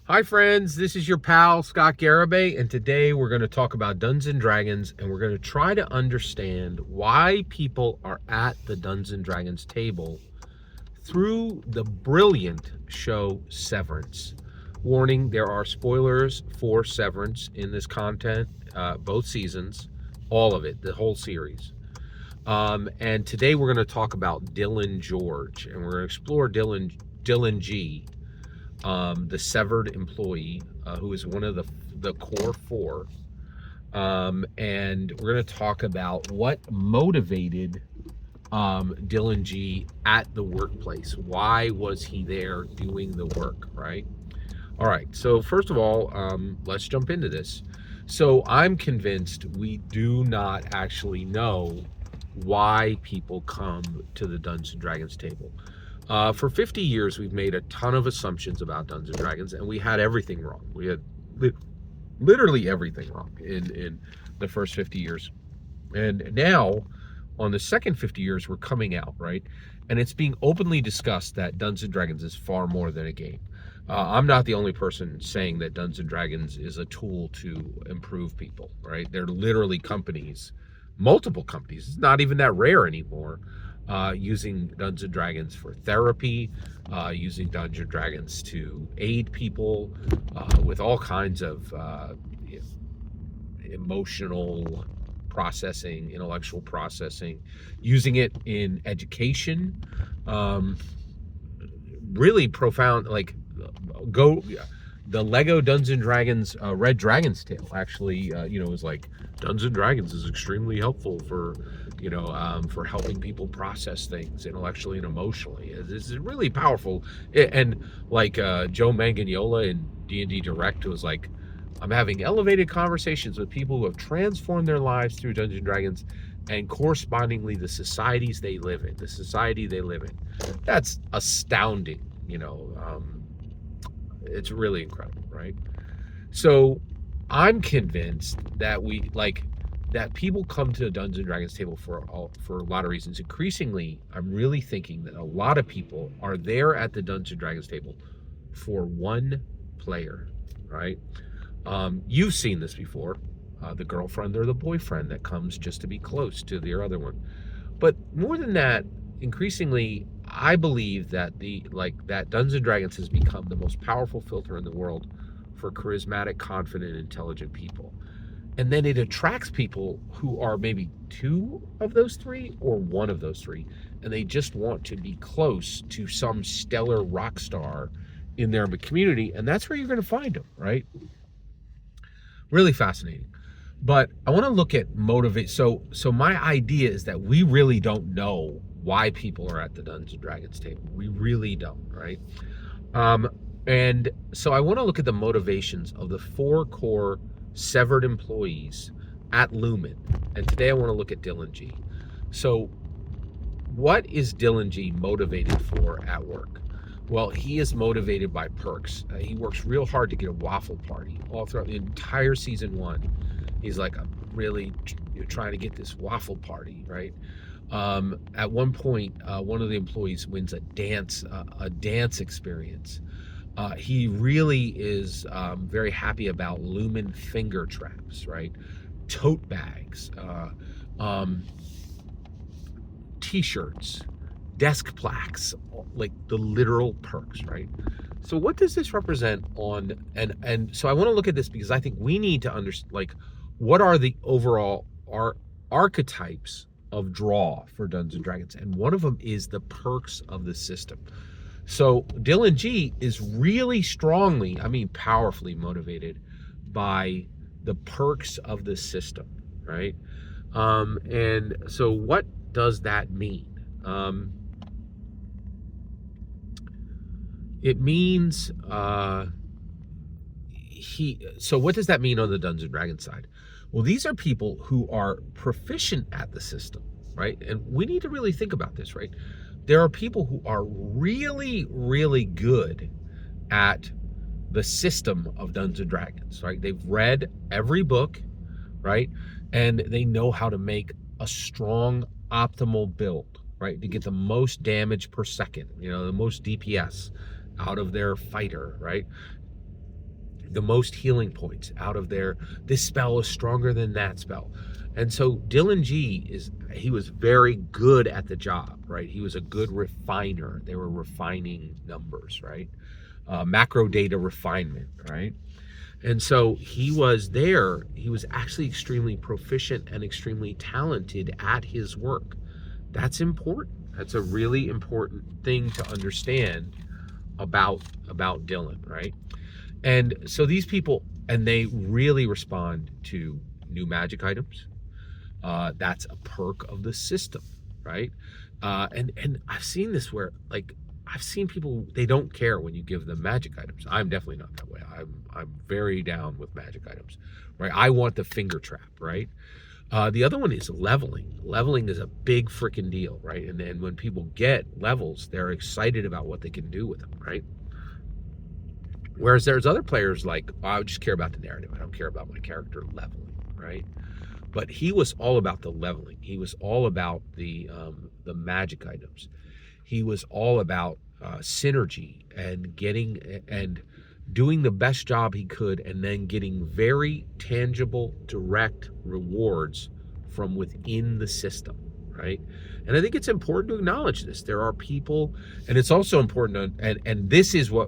Hi friends, this is your pal Scott Garibay, and today we're going to talk about Dungeons and Dragons, and we're going to try to understand why people are at the Dungeons and Dragons table through the brilliant show Severance. Warning, there are spoilers for Severance in this content, both seasons, all of it, the whole series. And today we're going to talk about Dylan George, and we're going to explore Dylan G, the severed employee, who is one of the core four. And we're going to talk about what motivated Dylan G at the workplace. Why was he there doing the work, right? All right, so first of all, let's jump into this. So I'm convinced we do not actually know why people come to the Dungeons and Dragons table. For 50 years, we've made a ton of assumptions about Dungeons and Dragons, and we had everything wrong. We had literally everything wrong in the first 50 years. And now, on the second 50 years, we're coming out, right? And it's being openly discussed that Dungeons and Dragons is far more than a game. I'm not the only person saying that Dungeons and Dragons is a tool to improve people, right? They're literally companies, multiple companies. It's not even that rare anymore. Using Dungeons and Dragons for therapy, using Dungeons and Dragons to aid people with all kinds of emotional processing, intellectual processing, using it in education. Really profound, like the Lego Dungeons and Dragons Red Dragon's Tale actually, was like Dungeons and Dragons is extremely helpful for for helping people process things intellectually and emotionally. It's really powerful. And like Joe Manganiello in D&D Direct was like, I'm having elevated conversations with people who have transformed their lives through Dungeons and Dragons, and correspondingly the society they live in. That's astounding. It's really incredible, right? So I'm convinced that that people come to the Dungeons and Dragons table for a lot of reasons. Increasingly, I'm really thinking that a lot of people are there at the Dungeons and Dragons table for one player, right? You've seen this before, the girlfriend or the boyfriend that comes just to be close to the other one. But more than that, increasingly, I believe that that Dungeons and Dragons has become the most powerful filter in the world for charismatic, confident, intelligent people. And then it attracts people who are maybe two of those three or one of those three, and they just want to be close to some stellar rock star in their community, and that's where you're going to find them, right? Really fascinating. But I want to look at motivate. So my idea is that we really don't know why people are at the Dungeons and Dragons table. We really don't, right? And so I want to look at the motivations of the four core severed employees at Lumen. And today I want to look at Dylan G. So what is Dylan G motivated for at work? Well, he is motivated by perks. He works real hard to get a waffle party all throughout the entire season one. He's like, I'm really trying to get this waffle party, right? At one point, one of the employees wins a dance experience. He really is very happy about Lumen finger traps, right? Tote bags, t-shirts, desk plaques, like the literal perks, right? So what does this represent on, and so I want to look at this because I think we need to understand, like, what are the overall archetypes of draw for Dungeons and Dragons? And one of them is the perks of the system. So Dylan G is really strongly, I mean powerfully motivated by the perks of the system, right? And so what does that mean? It means so what does that mean on the Dungeons and Dragons side? Well, these are people who are proficient at the system, right? And we need to really think about this, right? There are people who are really, really good at the system of Dungeons and Dragons, right? They've read every book, right? And they know how to make a strong, optimal build, right? To get the most damage per second, the most DPS out of their fighter, right? the most healing points out of their, this spell is stronger than that spell. And so Dylan G he was very good at the job, right? He was a good refiner. They were refining numbers, right? Macro data refinement, right? And so he was there. He was actually extremely proficient and extremely talented at his work. That's important. That's a really important thing to understand about Dylan, right? And so these people, and they really respond to new magic items. That's a perk of the system, right? And I've seen this where, like, I've seen people, they don't care when you give them magic items. I'm definitely not that way. I'm very down with magic items, right? I want the finger trap, right? The other one is leveling. Leveling is a big freaking deal, right? And then when people get levels, they're excited about what they can do with them, right? Whereas there's other players like, oh, I just care about the narrative. I don't care about my character leveling, right? But he was all about the leveling. He was all about the magic items. He was all about synergy and getting and doing the best job he could, and then getting very tangible, direct rewards from within the system, right? And I think it's important to acknowledge this. There are people, and it's also important to, and this is why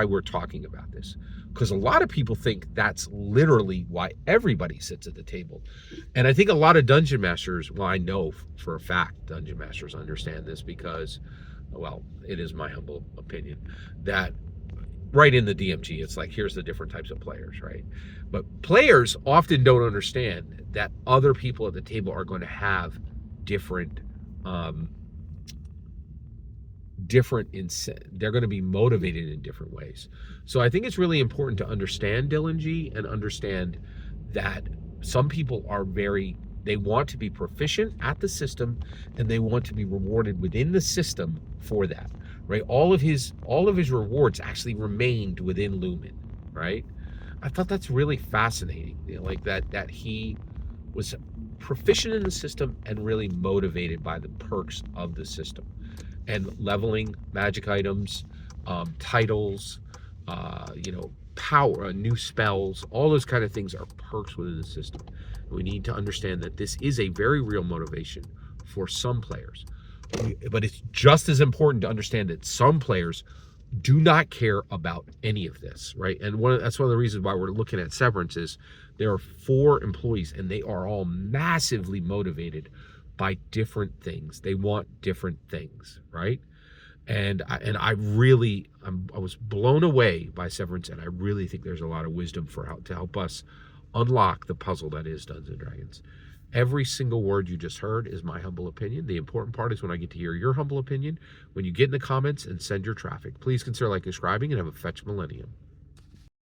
we're talking about this, because a lot of people think that's literally why everybody sits at the table. And I think a lot of dungeon masters, well, I know for a fact dungeon masters understand this because, well, it is my humble opinion that right in the DMG, it's like, here's the different types of players, right? But players often don't understand that other people at the table are going to have different they're going to be motivated in different ways. So I think it's really important to understand Dylan G and understand that some people are they want to be proficient at the system, and they want to be rewarded within the system for that, right? All of his rewards actually remained within Lumen, right? I thought that's really fascinating, like that he was proficient in the system and really motivated by the perks of the system. And leveling, magic items, titles, power, new spells, all those kind of things are perks within the system. And we need to understand that this is a very real motivation for some players. But it's just as important to understand that some players do not care about any of this, right? And that's one of the reasons why we're looking at Severance is there are 4 employees, and they are all massively motivated by different things. They want different things, right? And I was blown away by Severance, and I really think there's a lot of wisdom to help us unlock the puzzle that is Dungeons and Dragons. Every single word you just heard is my humble opinion. The important part is when I get to hear your humble opinion, when you get in the comments and send your traffic. Please consider like, subscribing, and have a fetch millennium.